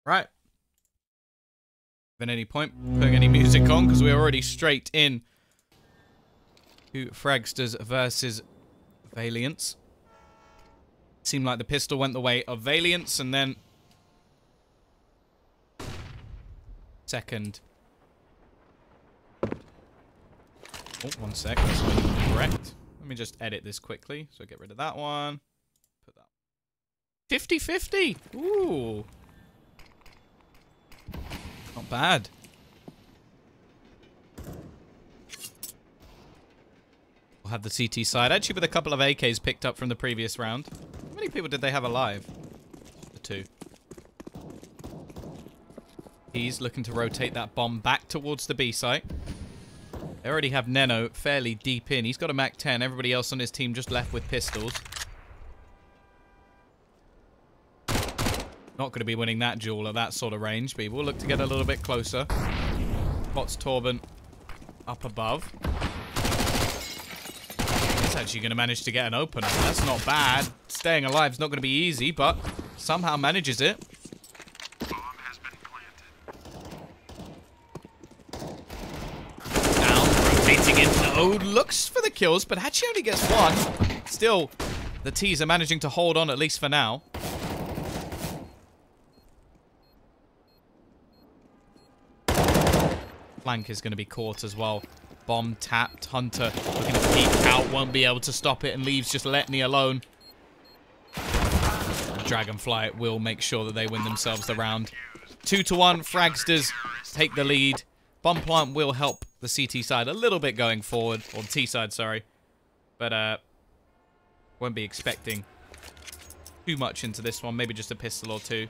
Right. Been any point putting any music on because we're already straight in to Fragsters versus Valiance. Seemed like the pistol went the way of Valiance, and then second. Oh, 1 sec. That's not correct. Let me just edit this quickly. So get rid of that one. Put that 50-50. Ooh. Not bad. We'll have the CT side. Actually, with a couple of AKs picked up from the previous round. How many people did they have alive? The 2. He's looking to rotate that bomb back towards the B site. They already have Neno fairly deep in. He's got a MAC-10. Everybody else on his team just left with pistols. Not going to be winning that duel at that sort of range, but he will look to get a little bit closer. Spots Torben up above. He's actually going to manage to get an opener. That's not bad. Staying alive is not going to be easy, but somehow manages it. Rotating in. No, looks for the kills, but actually only gets 1. Still, the T's are managing to hold on, at least for now. Flank is going to be caught as well. Bomb tapped. Hunter looking to peek out. Won't be able to stop it and leaves just Letney alone. Dragonfly will make sure that they win themselves the round. 2-1. Fragsters take the lead. Bomb plant will help the CT side a little bit going forward. Or the T side, sorry. But, won't be expecting too much into this one. Maybe just a pistol or 2.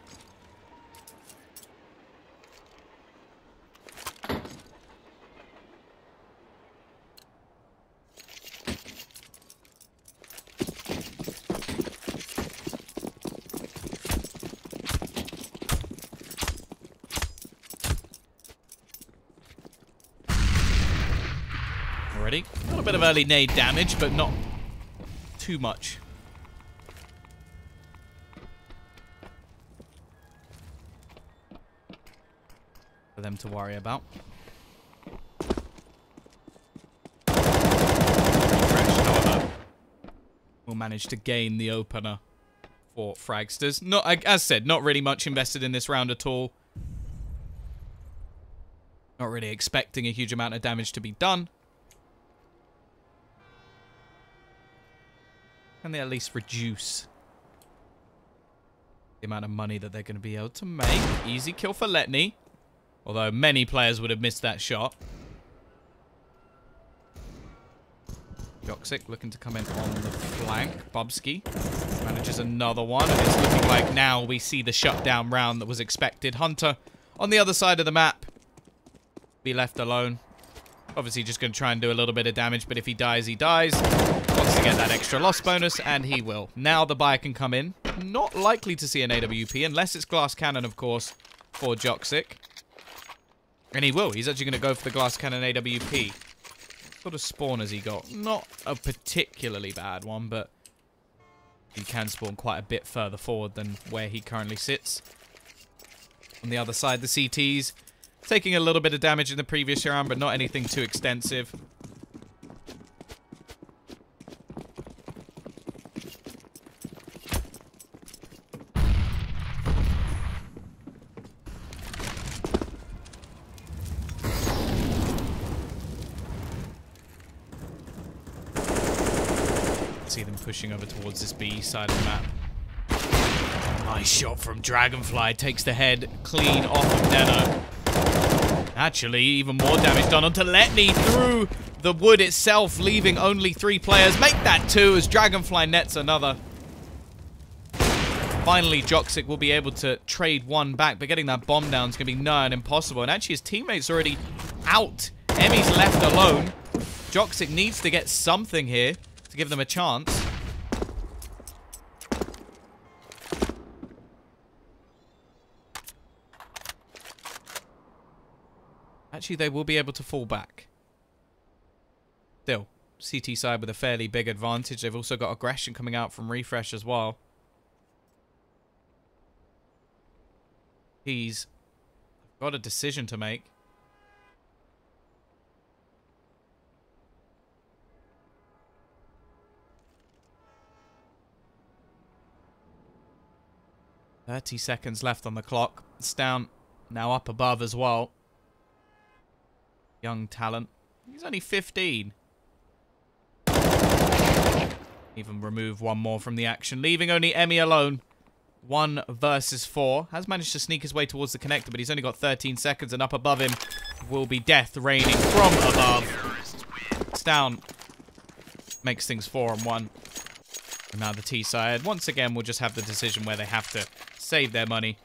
Already. A little bit of early nade damage, but not too much. For them to worry about. Fresh, however, will manage to gain the opener for Fragsters. Not, as said, not really much invested in this round at all. Not really expecting a huge amount of damage to be done. Can they at least reduce the amount of money that they're going to be able to make? Easy kill for Letney. Although many players would have missed that shot. Joksic looking to come in on the flank. Bubsky manages another one. And it's looking like now we see the shutdown round that was expected. Hunter on the other side of the map. Be left alone. Obviously just going to try and do a little bit of damage. But if he dies, he dies. Wants to get that extra loss bonus, and he will. Now the buyer can come in. Not likely to see an AWP, unless it's glass cannon, of course, for Joksic. And he will. He's actually going to go for the glass cannon AWP. What sort of spawn has he got? Not a particularly bad one, but he can spawn quite a bit further forward than where he currently sits. On the other side, the CTs taking a little bit of damage in the previous round, but not anything too extensive. See them pushing over towards this B side of the map. Nice shot from Dragonfly. Takes the head clean off of Neno. Actually, even more damage done onto Letney through the wood itself, leaving only 3 players. Make that 2 as Dragonfly nets another. Finally, Joksic will be able to trade 1 back, but getting that bomb down is going to be nigh on impossible. And actually, his teammate's already out. Emmy's left alone. Joksic needs to get something here to give them a chance. Actually, they will be able to fall back. Still, CT side with a fairly big advantage. They've also got aggression coming out from Refresh as well. He's got a decision to make. "30 seconds left on the clock. It's down, now up above as well. Young talent. He's only 15. Even remove one more from the action, leaving only Emmy alone. 1 versus 4. Has managed to sneak his way towards the connector, but he's only got 13 seconds, and up above him will be death raining from above. It's down. Makes things 4-1. And now the T side, once again, will just have the decision where they have to save their money.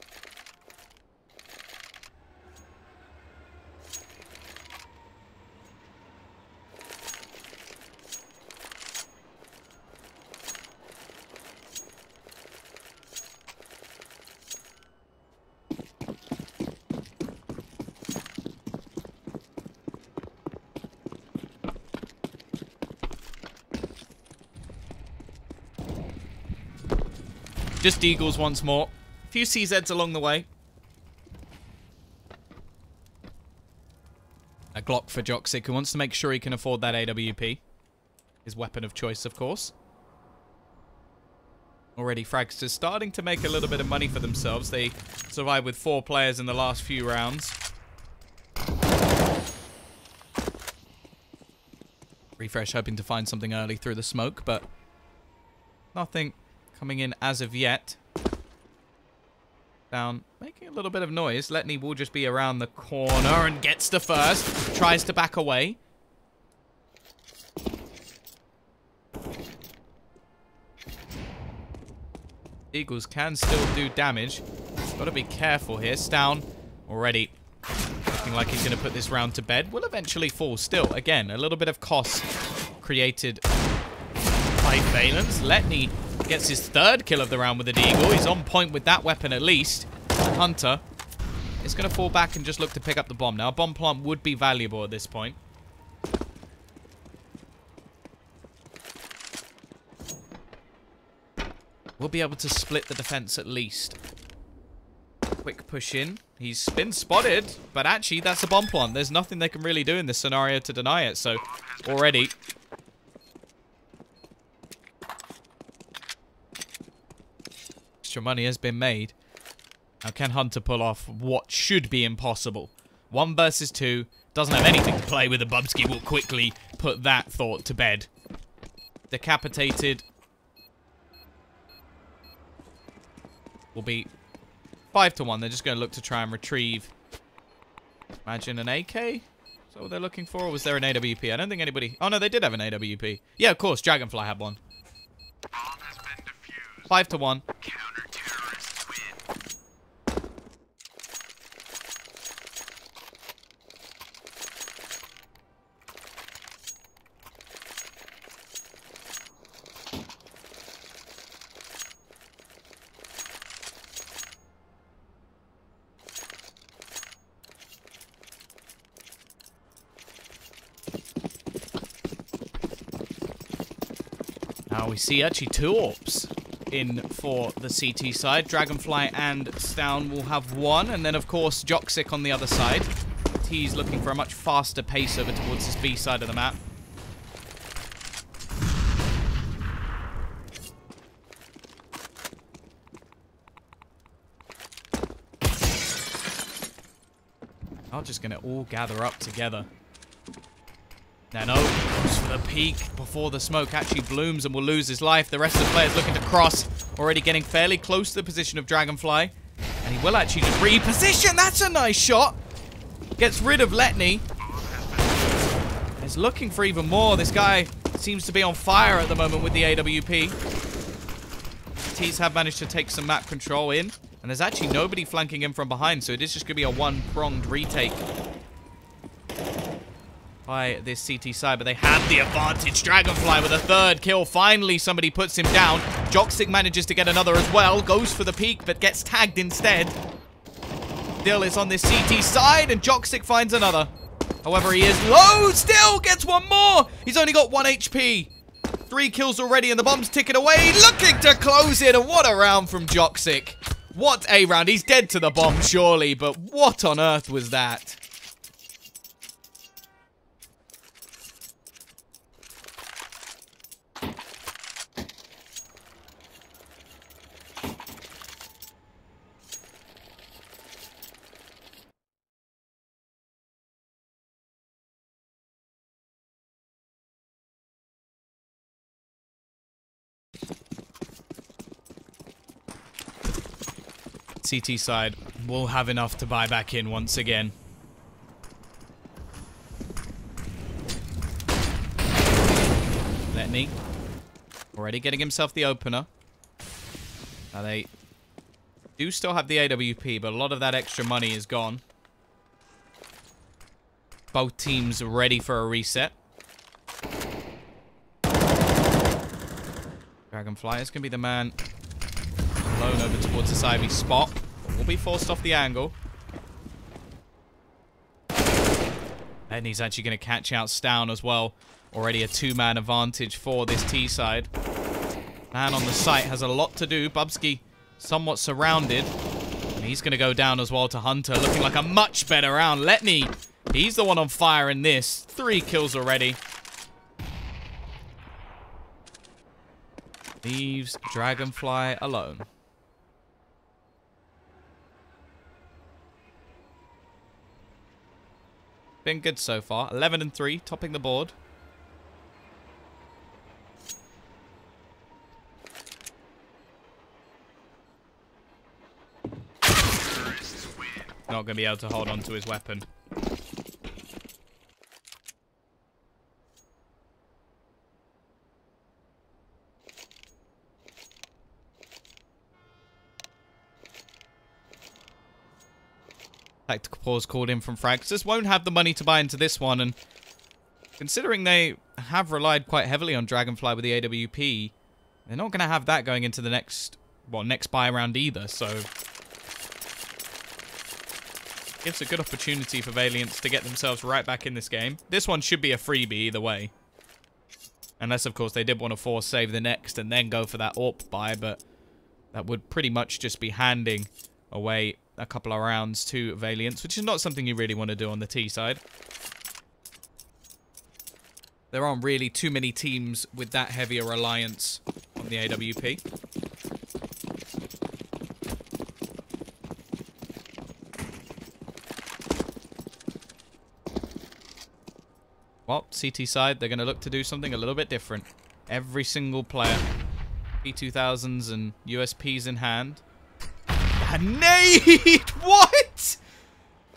Just Deagles once more. A few CZs along the way. A Glock for Joxic, who wants to make sure he can afford that AWP. His weapon of choice, of course. Already Fragsters starting to make a little bit of money for themselves. They survived with 4 players in the last few rounds. Refresh hoping to find something early through the smoke, but nothing coming in as of yet. Down, making a little bit of noise. Letney will just be around the corner and gets the first. Tries to back away. Eagles can still do damage. Got to be careful here. Stown already looking like he's going to put this round to bed. Will eventually fall still. Again, a little bit of cost created by Valence. Letney gets his 3rd kill of the round with the Deagle. He's on point with that weapon at least. Hunter is going to fall back and just look to pick up the bomb. Now, a bomb plant would be valuable at this point. We'll be able to split the defense at least. Quick push in. He's been spotted, but actually that's a bomb plant. There's nothing they can really do in this scenario to deny it. So already extra money has been made. Now can Hunter pull off what should be impossible? 1 versus 2. Doesn't have anything to play with. The Bubsky will quickly put that thought to bed. Decapitated. Will be 5-1. They're just going to look to try and retrieve. Imagine an AK? Is that what they're looking for? Or was there an AWP? I don't think anybody... Oh, no, they did have an AWP. Yeah, of course. Dragonfly had one. 5-1. Counter-terrorists win. Now we see actually 2 AWPs in for the CT side. Dragonfly and Stown will have 1, and then of course Joxic on the other side. T's looking for a much faster pace over towards his B side of the map. Are just gonna all gather up together. Nano goes for the peek before the smoke actually blooms and will lose his life. The rest of the players looking to cross. Already getting fairly close to the position of Dragonfly. And he will actually just reposition. That's a nice shot. Gets rid of Letney. Is looking for even more. This guy seems to be on fire at the moment with the AWP. T's have managed to take some map control in. And there's actually nobody flanking him from behind. So it is just going to be a 1-pronged retake by this CT side, but they have the advantage. Dragonfly with a 3rd kill. Finally, somebody puts him down. Joxic manages to get another as well. Goes for the peek, but gets tagged instead. Still is on this CT side, and Joxic finds another. However, he is low. Still gets 1 more. He's only got 1 HP. 3 kills already, and the bomb's ticking away. Looking to close it, and what a round from Joxic. What a round. He's dead to the bomb, surely, but what on earth was that? CT side will have enough to buy back in once again. Letney already getting himself the opener. Now they do still have the AWP, but a lot of that extra money is gone. Both teams are ready for a reset. Dragonfly is going to be the man alone over towards this Ivy spot. Will be forced off the angle. And he's actually going to catch out Stown as well. Already a two-man advantage for this T side. Man on the site has a lot to do. Bubsky somewhat surrounded. And he's going to go down as well to Hunter. Looking like a much better round. Letney, he's the one on fire in this. 3 kills already. Leaves Dragonfly alone. Been good so far. 11 and 3, topping the board. Not going to be able to hold on to his weapon. Tactical pause called in from Fragsters. Won't have the money to buy into this one, and considering they have relied quite heavily on Dragonfly with the AWP, they're not going to have that going into the next buy round either, so gives a good opportunity for Valiance to get themselves right back in this game. This one should be a freebie either way. Unless, of course, they did want to force save the next and then go for that AWP buy, but that would pretty much just be handing away a couple of rounds to Valiance, which is not something you really want to do on the T side. There aren't really too many teams with that heavy a reliance on the AWP. Well, CT side, they're going to look to do something a little bit different. Every single player, P2000s and USPs in hand. A nade! What?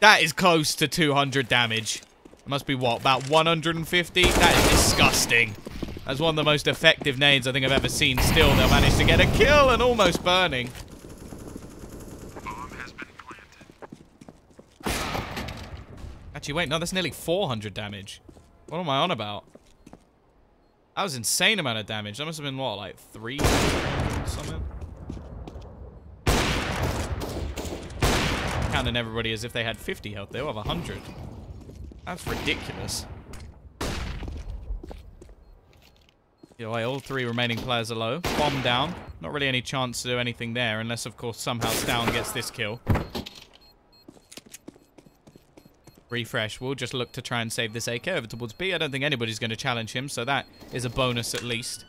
That is close to 200 damage. It must be, what, about 150? That is disgusting. That's one of the most effective nades I think I've ever seen. Still, they'll manage to get a kill and almost burning. Bomb has been planted. Actually, wait, no, that's nearly 400 damage. What am I on about? That was an insane amount of damage. That must have been, what, like 3 or something? Counting everybody as if they had 50 health. They'll have 100. That's ridiculous. Either way, all 3 remaining players are low. Bomb down. Not really any chance to do anything there, unless, of course, somehow Stown gets this kill. Refresh. We'll just look to try and save this AK over towards B. I don't think anybody's going to challenge him, so that is a bonus at least.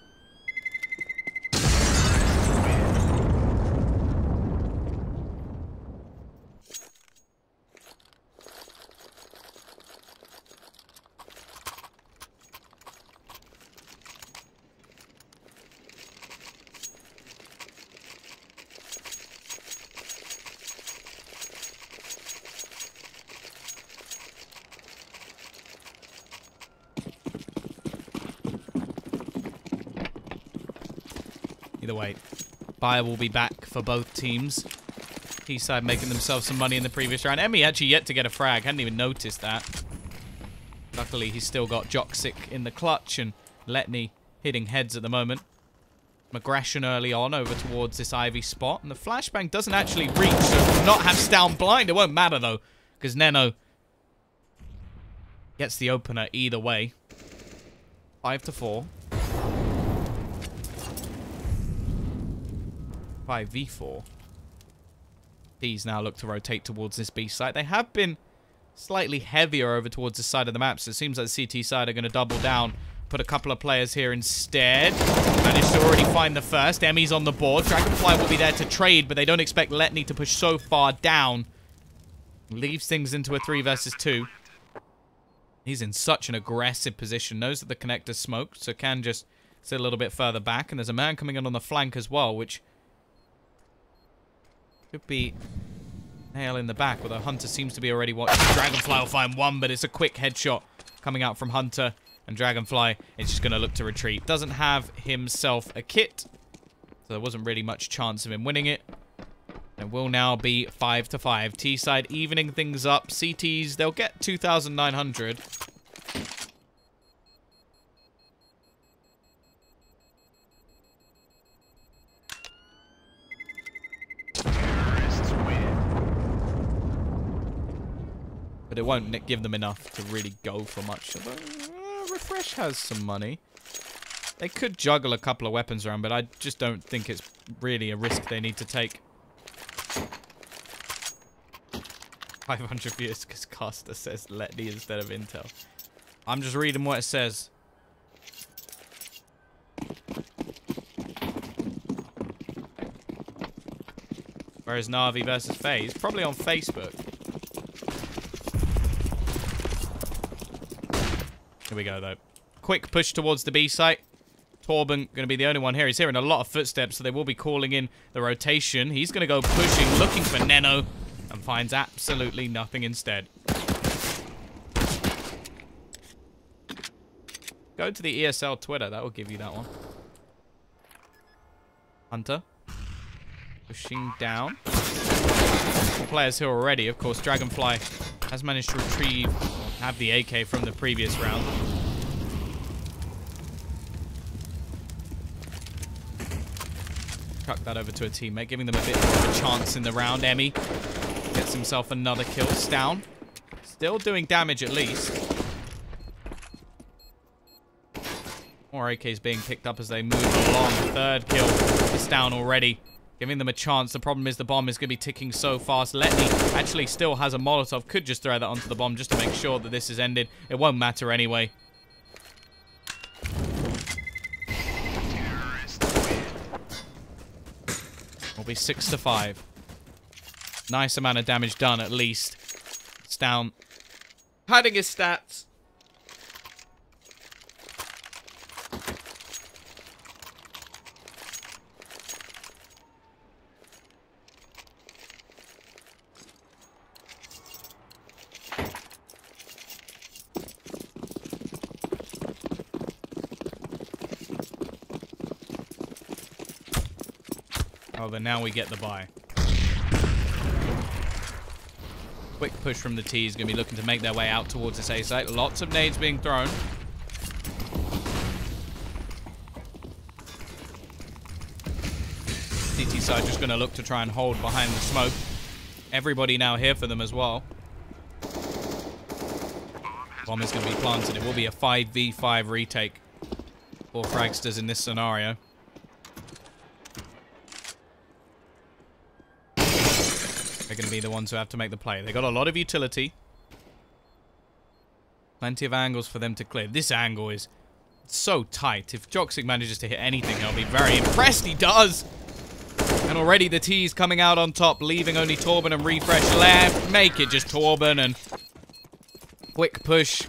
Either way, buyer will be back for both teams. T-side making themselves some money in the previous round. Emmy actually yet to get a frag. Hadn't even noticed that. Luckily, he's still got Joksic in the clutch and Letney hitting heads at the moment. Aggression early on over towards this Ivy spot. And the flashbang doesn't actually reach, so not have Stown blind. It won't matter, though, because Neno gets the opener either way. 5-4. 5v4. These now look to rotate towards this B site. They have been slightly heavier over towards the side of the map, so it seems like the CT side are going to double down. Put a couple of players here instead. Managed to already find the first. Emmy's on the board. Dragonfly will be there to trade, but they don't expect Letney to push so far down. Leaves things into a 3 versus 2. He's in such an aggressive position. Knows that the connector's smoked, so can just sit a little bit further back. And there's a man coming in on the flank as well, which could be nail in the back, although Hunter seems to be already watching. Dragonfly will find one, but it's a quick headshot coming out from Hunter. And Dragonfly is just going to look to retreat. Doesn't have himself a kit, so there wasn't really much chance of him winning it. It will now be 5-5. T-side evening things up. CTs, they'll get 2,900. But it won't give them enough to really go for much. Refresh has some money. They could juggle a couple of weapons around, but I just don't think it's really a risk they need to take. 500 views because Caster says Letney instead of Intel. I'm just reading what it says. Whereas Na'Vi versus FaZe? Probably on Facebook. Here we go, though. Quick push towards the B site. Torben going to be the only one here. He's hearing a lot of footsteps, so they will be calling in the rotation. He's going to go pushing, looking for Neno, and finds absolutely nothing instead. Go to the ESL Twitter. That will give you that one. Hunter. Pushing down. Players here already. Of course, Dragonfly has managed to retrieve, have the AK from the previous round. Chuck that over to a teammate, giving them a bit more of a chance in the round. Emmy gets himself another kill. Stown still doing damage at least. More AKs being picked up as they move along. Third kill is down already, giving them a chance. The problem is the bomb is going to be ticking so fast. Letney actually still has a Molotov. Could just throw that onto the bomb just to make sure that this is ended. It won't matter anyway. Will be 6-5. Nice amount of damage done at least. It's down. Padding his stats. Oh, but now we get the buy. Quick push from the T is going to be looking to make their way out towards this A site. Lots of nades being thrown. CT side just going to look to try and hold behind the smoke. Everybody now here for them as well. Bomb is going to be planted. It will be a 5v5 retake for Fragsters in this scenario. They're going to be the ones who have to make the play. They got a lot of utility. Plenty of angles for them to clear. This angle is so tight. If Joxic manages to hit anything, I'll be very impressed. He does. And already the T's coming out on top, leaving only Torben and Refresh left. Make it just Torben, and quick push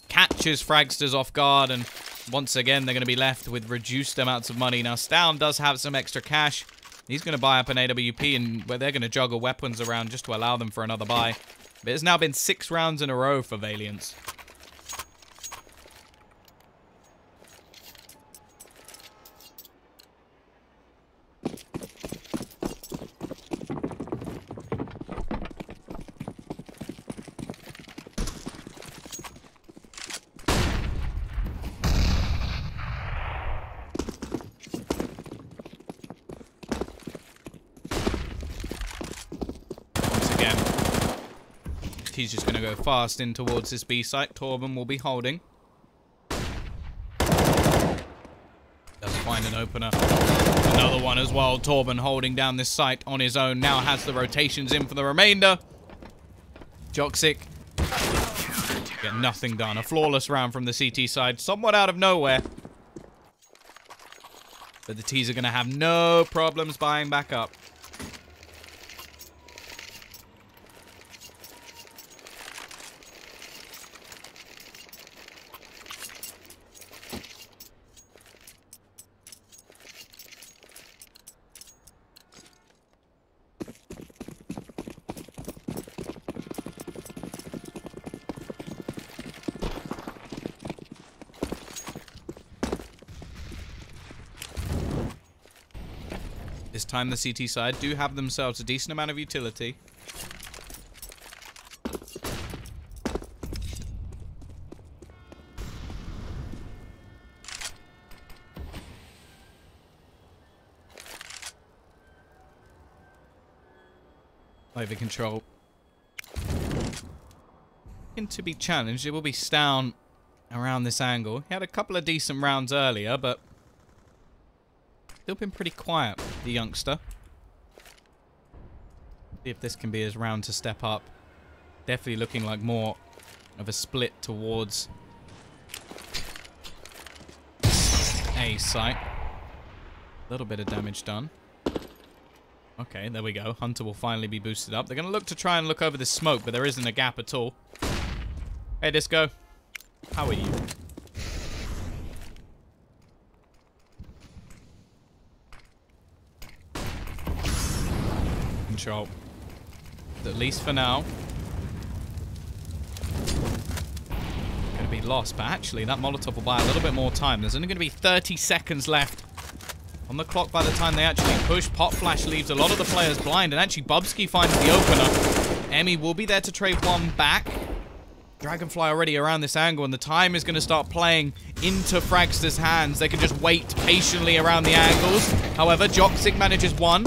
catches Fragsters off guard, and once again they're going to be left with reduced amounts of money. Now Stown does have some extra cash. He's going to buy up an AWP, and where they're going to juggle weapons around just to allow them for another buy. But it's now been 6 rounds in a row for Valiance. He's just going to go fast in towards this B site. Torben will be holding. Does find an opener. Another one as well. Torben holding down this site on his own. Now has the rotations in for the remainder. Joxic. Get nothing done. A flawless round from the CT side. Somewhat out of nowhere. But the T's are going to have no problems buying back up. This time the CT side do have themselves a decent amount of utility. Over control. Looking to be challenged. It will be Stown around this angle. He had a couple of decent rounds earlier, but still been pretty quiet, the youngster. See if this can be his round to step up. Definitely looking like more of a split towards A site. A little bit of damage done. Okay, there we go. Hunter will finally be boosted up. They're going to look to try and look over the smoke, but there isn't a gap at all. Hey, Disco. How are you? Control. At least for now. Going to be lost, but actually that Molotov will buy a little bit more time. There's only going to be 30 seconds left on the clock by the time they actually push. Pop Flash leaves a lot of the players blind, and actually Bubsky finds the opener. Emmy will be there to trade one back. Dragonfly already around this angle, and the time is going to start playing into Fragsters' hands. They can just wait patiently around the angles. However, Joxic manages one.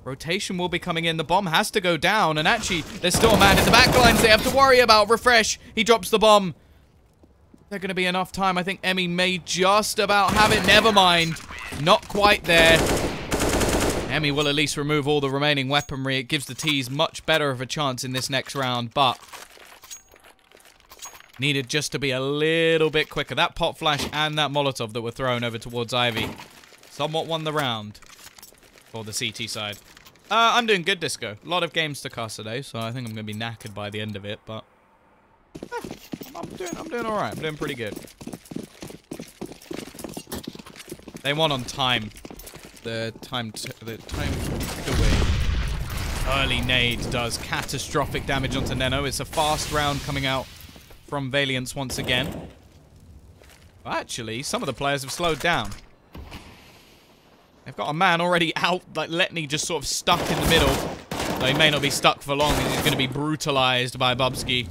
Rotation will be coming in. The bomb has to go down. And actually, there's still a man in the back lines they have to worry about. Refresh. He drops the bomb. There's going to be enough time. I think Emmy may just about have it. Never mind. Not quite there. Emmy will at least remove all the remaining weaponry. It gives the T's much better of a chance in this next round. But needed just to be a little bit quicker. That pop flash and that Molotov that were thrown over towards Ivy somewhat won the round for the CT side. I'm doing good, Disco. A lot of games to cast today, so I think I'm going to be knackered by the end of it, but I'm doing all right. I'm doing pretty good. They won on time. The time away. Early nade does catastrophic damage onto Neno. It's a fast round coming out from Valiance once again. Well, actually, some of the players have slowed down. They've got a man already out, like Letney just sort of stuck in the middle. Though he may not be stuck for long, he's going to be brutalized by Bubsky.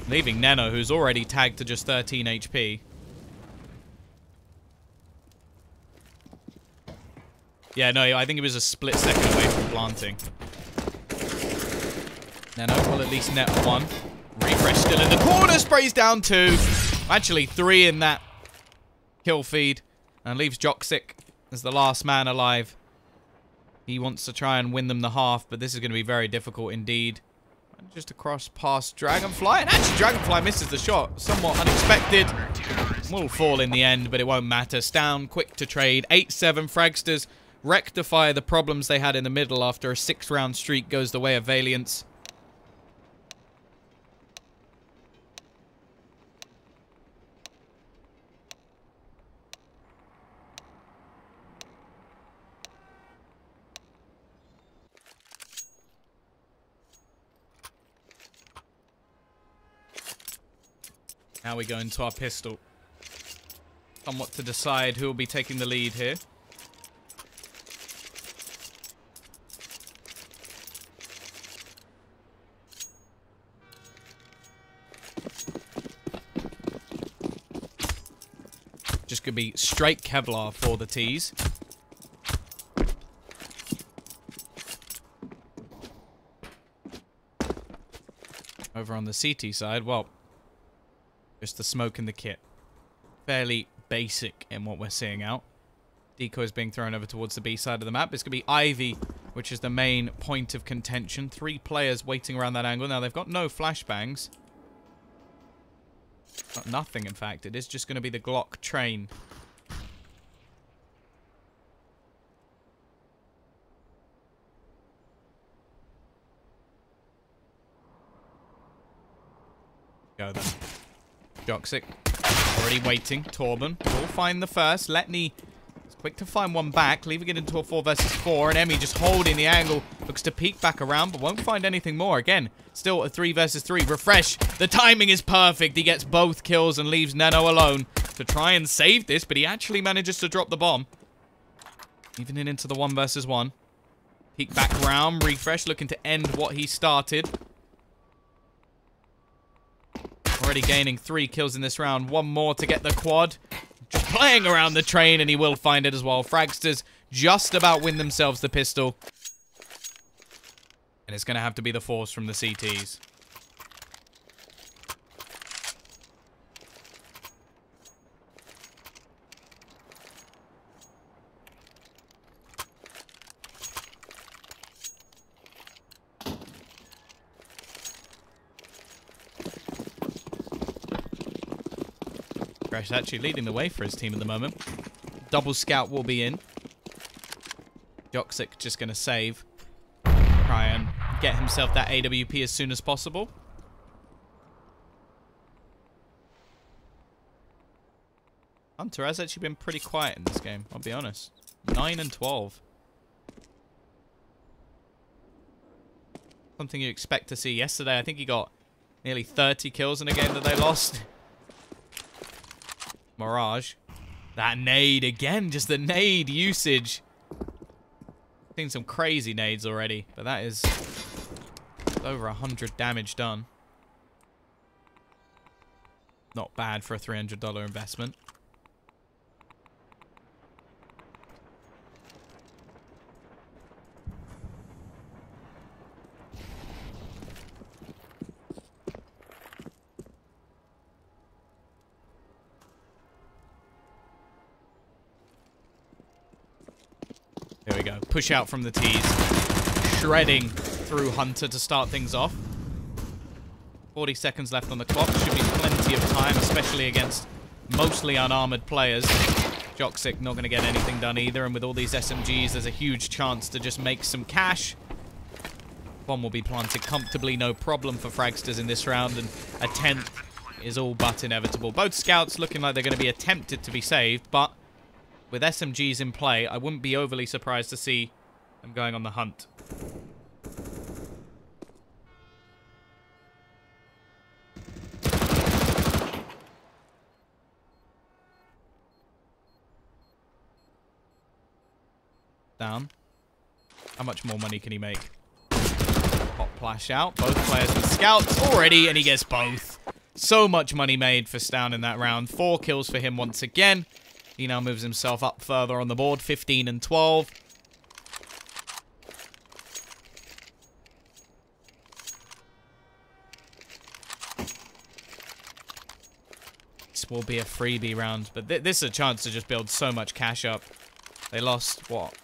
Leaving Neno, who's already tagged to just 13 HP. Yeah, no, I think he was a split second away from planting. Neno will at least net one. Refresh still in the corner, sprays down two. Actually, three in that kill feed. And leaves Joxic as the last man alive. He wants to try and win them the half, but this is going to be very difficult indeed. Just across past Dragonfly. And actually, Dragonfly misses the shot. Somewhat unexpected. Will fall in the end, but it won't matter. Stown, quick to trade. 8-7. Fragsters rectify the problems they had in the middle after a 6-round streak goes the way of Valiance. Now we go into our pistol. Somewhat to decide who will be taking the lead here. Just gonna be straight Kevlar for the T's. Over on the CT side, well, just the smoke in the kit. Fairly basic in what we're seeing out. Decoy is being thrown over towards the B side of the map. It's going to be Ivy, which is the main point of contention. 3 players waiting around that angle. Now, they've got no flashbangs. Got nothing, in fact. It is just going to be the Glock train. Go then. Joxic already waiting. Torben will find the first. Letney is quick to find one back, leaving it into a 4 versus 4. And Emmy just holding the angle. Looks to peek back around, but won't find anything more. Again, still a 3 versus 3. Refresh. The timing is perfect. He gets both kills and leaves Neno alone to try and save this, but he actually manages to drop the bomb. Leaving it into the 1 versus 1. Peek back round. Refresh looking to end what he started. Already gaining 3 kills in this round. 1 more to get the quad. Just playing around the train, and he will find it as well. Fragsters just about win themselves the pistol. And it's going to have to be the force from the CTs. Fresh actually leading the way for his team at the moment. Double scout will be in. Joxic just going to save. Try and get himself that AWP as soon as possible. Hunter has actually been pretty quiet in this game, I'll be honest. 9 and 12. Something you expect to see. Yesterday, I think he got nearly 30 kills in a game that they lost. Mirage. That nade again, just the nade usage. Seen some crazy nades already, but that is over 100 damage done. Not bad for a $300 investment. Here we go. Push out from the T's. Shredding through Hunter to start things off. 40 seconds left on the clock. Should be plenty of time, especially against mostly unarmored players. Joxic not going to get anything done either, and with all these SMGs, there's a huge chance to just make some cash. Bomb will be planted comfortably, no problem for Fragsters in this round, and a 10th is all but inevitable. Both scouts looking like they're going to be attempted to be saved, but with SMGs in play, I wouldn't be overly surprised to see them going on the hunt. Down. How much more money can he make? Hot flash out. Both players with scouts already, and he gets both. So much money made for Stown in that round. 4 kills for him once again. He now moves himself up further on the board, 15 and 12. This will be a freebie round, but this is a chance to just build so much cash up. They lost, what?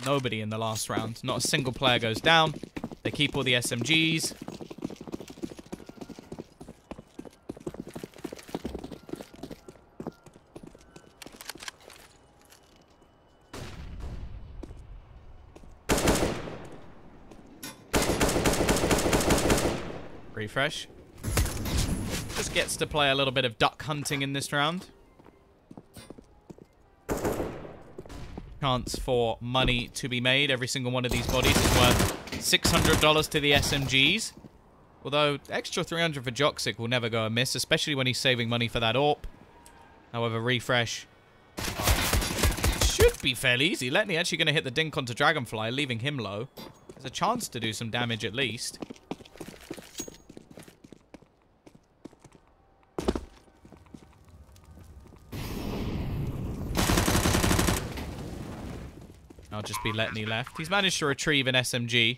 Nobody in the last round. Not a single player goes down. They keep all the SMGs. Refresh. Just gets to play a little bit of duck hunting in this round. Chance for money to be made. Every single one of these bodies is worth $600 to the SMGs. Although, extra 300 for Joxic will never go amiss, especially when he's saving money for that AWP. However, Refresh should be fairly easy. Letney actually going to hit the dink onto Dragonfly, leaving him low. There's a chance to do some damage at least. I'll just be Letney left. He's managed to retrieve an SMG.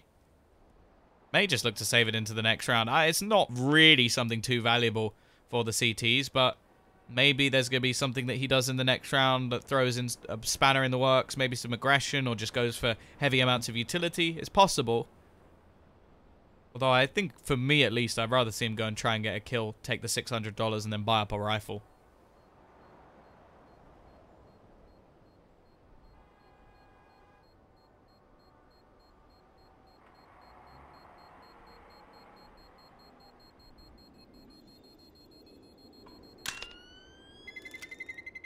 May just look to save it into the next round. It's not really something too valuable for the CTs, but Maybe there's going to be something that he does in the next round that throws in a spanner in the works, maybe some aggression, or just goes for heavy amounts of utility. It's possible. Although I think, for me at least, I'd rather see him go and try and get a kill, take the $600, and then buy up a rifle.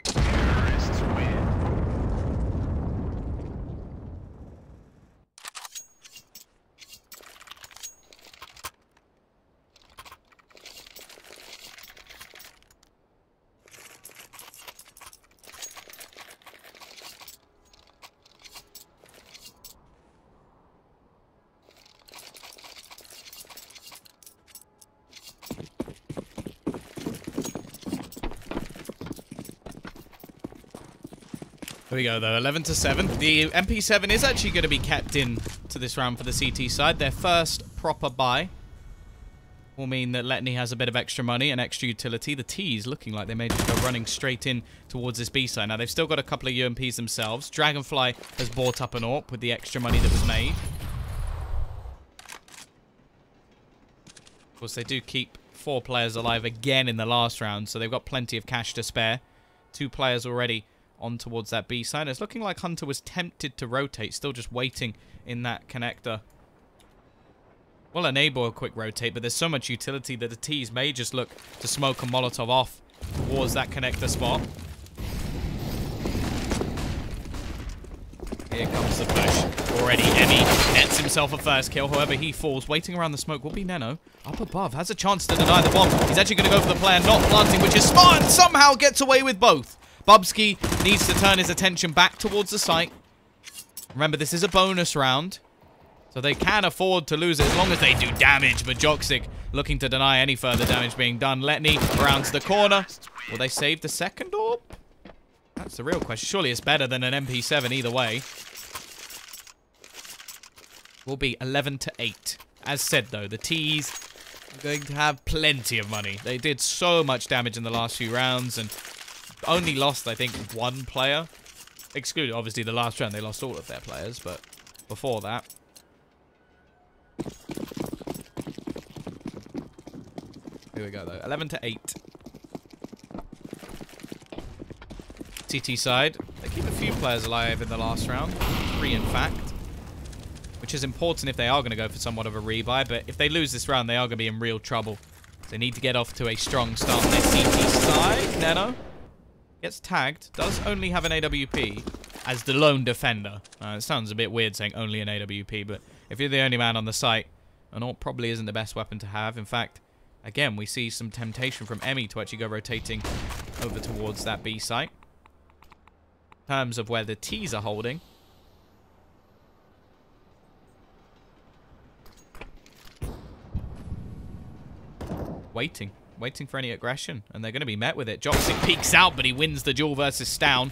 Terrorists win. Here we go, though. 11-7. The MP7 is actually going to be kept in to this round for the CT side. Their first proper buy will mean that Letney has a bit of extra money and extra utility. The T's looking like they may just go running straight in towards this B side. Now, they've still got a couple of UMPs themselves. Dragonfly has bought up an AWP with the extra money that was made. Of course, they do keep 4 players alive again in the last round, so they've got plenty of cash to spare. 2 players already on towards that B side. It's looking like Hunter was tempted to rotate, still just waiting in that connector. Will enable a quick rotate, but there's so much utility that the T's may just look to smoke a Molotov off towards that connector spot. Here comes the push. Already, Emmy nets himself a first kill. However, he falls. Waiting around the smoke will be Neno. Up above, has a chance to deny the bomb. He's actually going to go for the player not planting, which is smart, and somehow gets away with both. Bubsky needs to turn his attention back towards the site. Remember, this is a bonus round, so they can afford to lose it as long as they do damage. But Joksic looking to deny any further damage being done. Letney rounds the corner. Will they save the second AWP? That's the real question. Surely it's better than an MP7 either way. Will be 11-8. As said, though, the T's are going to have plenty of money. They did so much damage in the last few rounds and only lost, I think, 1 player. Excluded, obviously, the last round. They lost all of their players, but before that. Here we go, though. 11-8. CT side. They keep a few players alive in the last round. 3, in fact. Which is important if they are going to go for somewhat of a rebuy. But if they lose this round, they are going to be in real trouble. They need to get off to a strong start on their CT side. Neno gets tagged. Does only have an AWP as the lone defender. It sounds a bit weird saying only an AWP, but if you're the only man on the site, an AWP probably isn't the best weapon to have. In fact, again, we see some temptation from Emmy to actually go rotating over towards that B site. In terms of where the T's are holding. Waiting for any aggression, and they're going to be met with it. Joksic peeks out, but he wins the duel versus Stown.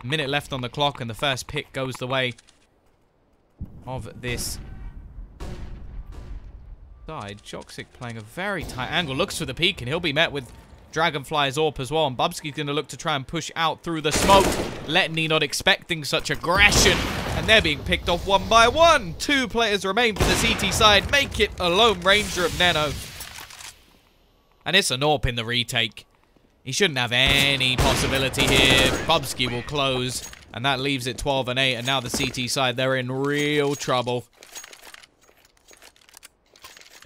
Minute left on the clock, and the first pick goes the way of this side. Joksic playing a very tight angle, looks for the peek, and he'll be met with Dragonfly's AWP as well. And Bubsky's going to look to try and push out through the smoke. Letney not expecting such aggression, and they're being picked off 1 by 1. 2 players remain for the CT side. Make it a lone ranger of Neno. And it's an AWP in the retake. He shouldn't have any possibility here. Bubsky will close, and that leaves it 12-8. And now the CT side, they're in real trouble.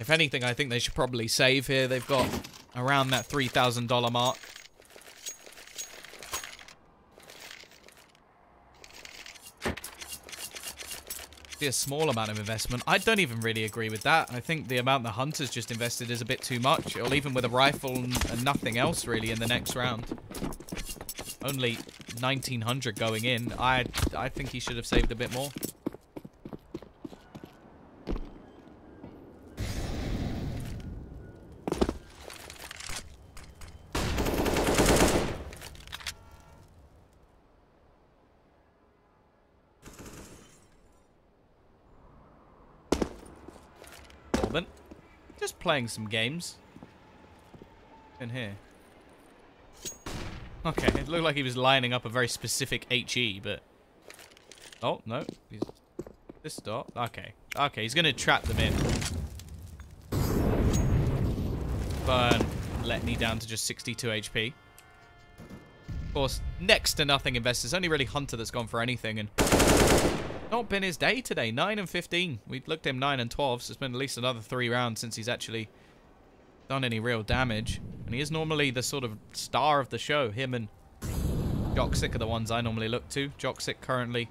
If anything, I think they should probably save here. They've got around that $3,000 mark. Be a small amount of investment. I don't even really agree with that. I think the amount the Hunter's just invested is a bit too much. Or even with a rifle and nothing else really in the next round. Only 1,900 going in. I think he should have saved a bit more. Just playing some games in here. Okay, it looked like he was lining up a very specific HE, but... Oh, no. He's... This dot. Okay. Okay, he's going to trap them in. Burn Letney down to just 62 HP. Of course, next to nothing invested. It's only really Hunter that's gone for anything, and... Not been his day today. 9 and 15. We looked at him 9 and 12, so it's been at least another 3 rounds since he's actually done any real damage. And he is normally the sort of star of the show. Him and Joxic are the ones I normally look to. Joxic currently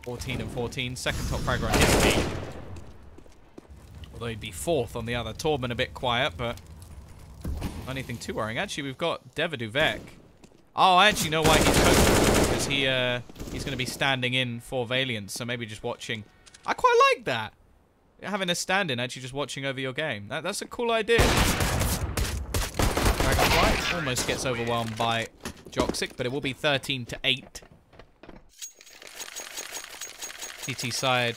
14 and 14. Second top fragger on his team. Although he'd be 4th on the other. Torben a bit quiet, but not anything too worrying. Actually, we've got Devaduvek. Oh, I actually know why he's coaching, because he's going to be standing in for Valiance, so maybe just watching. I quite like that. Having a stand-in, actually just watching over your game. That's a cool idea. Dragonfly almost gets overwhelmed by Joxic, but it will be 13 to 8. CT side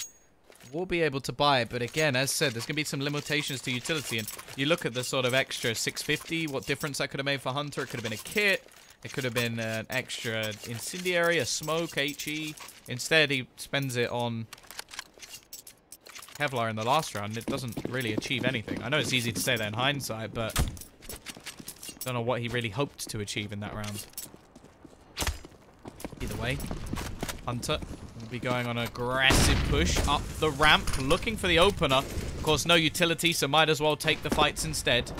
will be able to buy it, but again, as said, there's going to be some limitations to utility, and you look at the sort of extra 650, what difference that could have made for Hunter. It could have been a kit. It could have been an extra incendiary, a smoke, HE. Instead, he spends it on Kevlar in the last round. It doesn't really achieve anything. I know it's easy to say that in hindsight, but don't know what he really hoped to achieve in that round. Either way, Hunter will be going on an aggressive push up the ramp, looking for the opener. Of course, no utility, so might as well take the fights instead.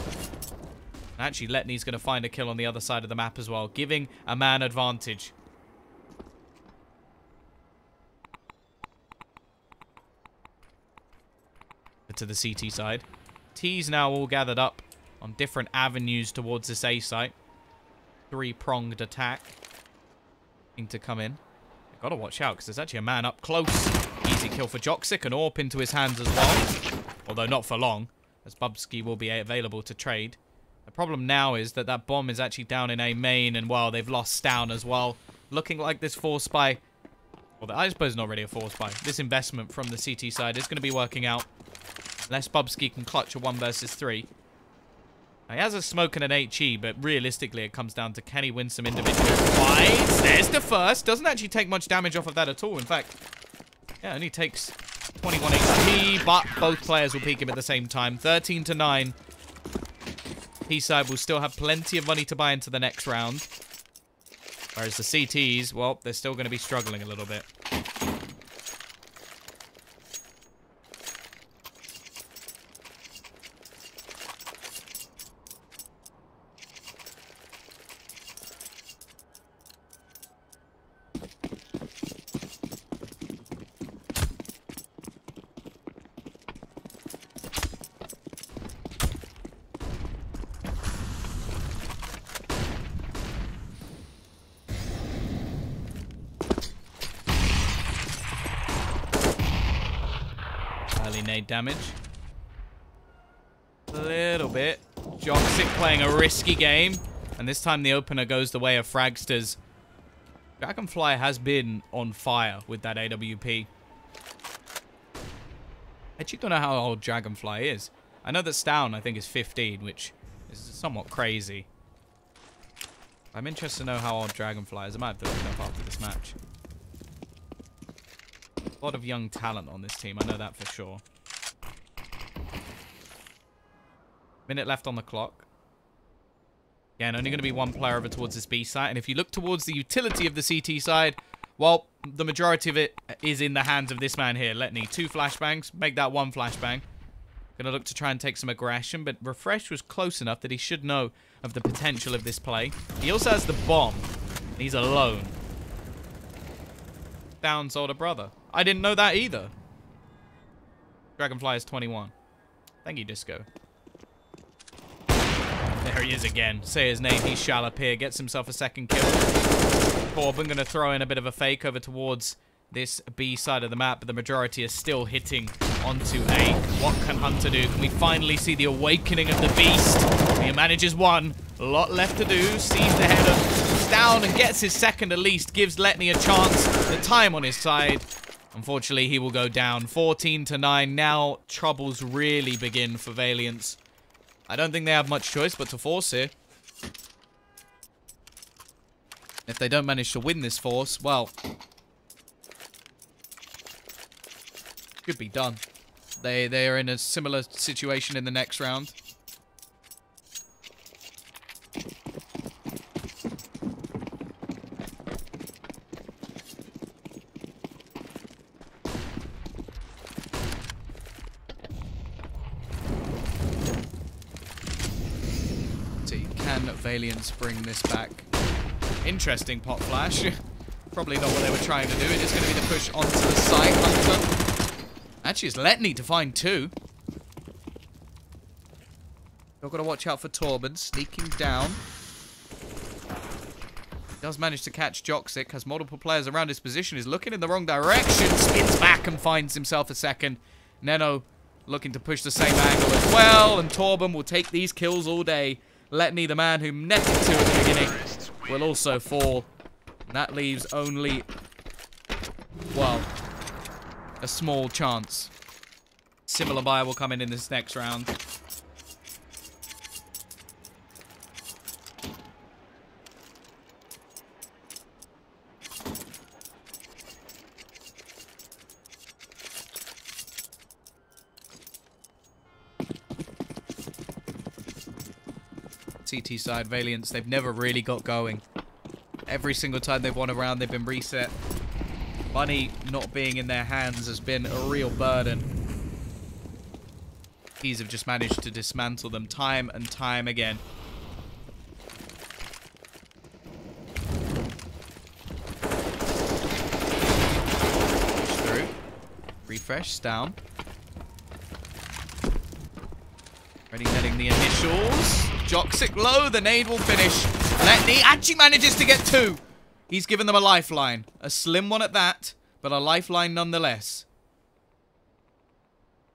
Actually, Letney's going to find a kill on the other side of the map as well, giving a man advantage. To the CT side. T's now all gathered up on different avenues towards this A site. 3-pronged attack. Need to come in. I've got to watch out, because there's actually a man up close. Easy kill for Joxic, and AWP into his hands as well. Although not for long, as Bubsky will be available to trade. The problem now is that that bomb is actually down in A main, and, well, they've lost down as well. Looking like this force buy, well, I suppose not really a force buy. This investment from the CT side is going to be working out. Unless Bubsky can clutch a 1 versus 3. Now, he has a smoke and an HE, but realistically it comes down to can he win some individual fights. There's the first. Doesn't actually take much damage off of that at all. In fact, yeah, only takes 21 HP, but both players will peek him at the same time. 13 to 9. P-side will still have plenty of money to buy into the next round. Whereas the CTs, well, they're still going to be struggling a little bit. Nade damage. A little bit. Joxic playing a risky game. And this time the opener goes the way of Fragsters. Dragonfly has been on fire with that AWP. I actually don't know how old Dragonfly is. I know that Stown, I think, is 15, which is somewhat crazy. I'm interested to know how old Dragonfly is. I might have to look it up after this match. A lot of young talent on this team. I know that for sure. Minute left on the clock. Again, only going to be one player over towards this B site. And if you look towards the utility of the CT side, well, the majority of it is in the hands of this man here. Letney, 2 flashbangs. Make that 1 flashbang. Going to look to try and take some aggression. But Refresh was close enough that he should know of the potential of this play. He also has the bomb. And he's alone. Down's older brother. I didn't know that either. Dragonfly is 21. Thank you, Disco. There he is again. Say his name. He's Challanger. Gets himself a second kill. Torben going to throw in a bit of a fake over towards this B side of the map, but the majority is still hitting onto A. What can Hunter do? Can we finally see the awakening of the beast? He manages 1. A lot left to do. Sees the head of down and gets his second at least. Gives Letney a chance. The time on his side. Unfortunately, he will go down. 14 to 9. Now troubles really begin for Valiance. I don't think they have much choice but to force here. If they don't manage to win this force, well, could be done. They are in a similar situation in the next round. See, can Valiance bring this back? Interesting pot flash. Probably not what they were trying to do. It is going to be the push onto the side. Hunter. Actually, it's Letney to find two. You've got to watch out for Torben sneaking down. Does manage to catch Joxic. Has multiple players around his position. Is looking in the wrong direction. Spins back and finds himself a second. Neno looking to push the same angle as well. And Torben will take these kills all day. Letney, the man who netted two at the beginning, will also fall. And that leaves only, well, a small chance. Similar buyer will come in this next round. CT side, Valiance, they've never really got going. Every single time they've won a round, they've been reset. Money not being in their hands has been a real burden. These have just managed to dismantle them time and time again. Push through. Refresh, down. Ready, netting the initials. Joxic low, the nade will finish. Letney actually manages to get two. He's given them a lifeline. A slim one at that, but a lifeline nonetheless.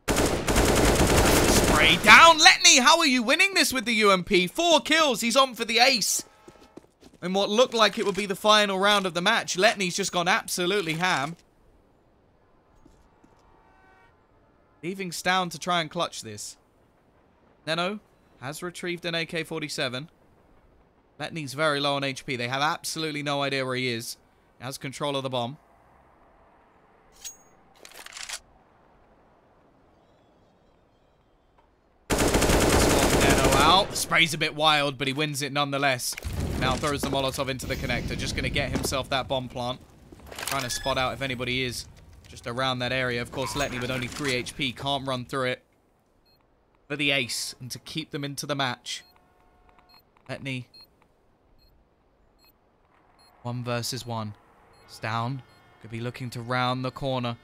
Spray down. Letney, how are you winning this with the UMP? 4 kills. He's on for the ace. In what looked like it would be the final round of the match, Letney's just gone absolutely ham. Leaving Stown to try and clutch this. Neno has retrieved an AK-47. Letney's very low on HP. They have absolutely no idea where he is. He has control of the bomb. Neno out. The spray's a bit wild, but he wins it nonetheless. Now throws the Molotov into the connector. Just going to get himself that bomb plant. Trying to spot out if anybody is just around that area. Of course, Letney with only 3 HP can't run through it. For the ace and to keep them into the match. Letney. 1 versus 1. Stown could be looking to round the corner.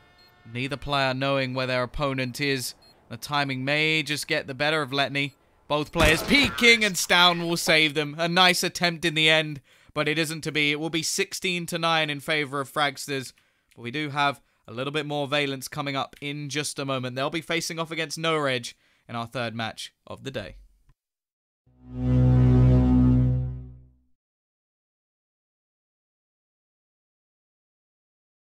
Neither player knowing where their opponent is. The timing may just get the better of Letney. Both players peeking and Stown will save them. A nice attempt in the end, but it isn't to be. It will be 16-9 in favor of Fragsters. But we do have a little bit more Valence coming up in just a moment. They'll be facing off against No Reg in our third match of the day.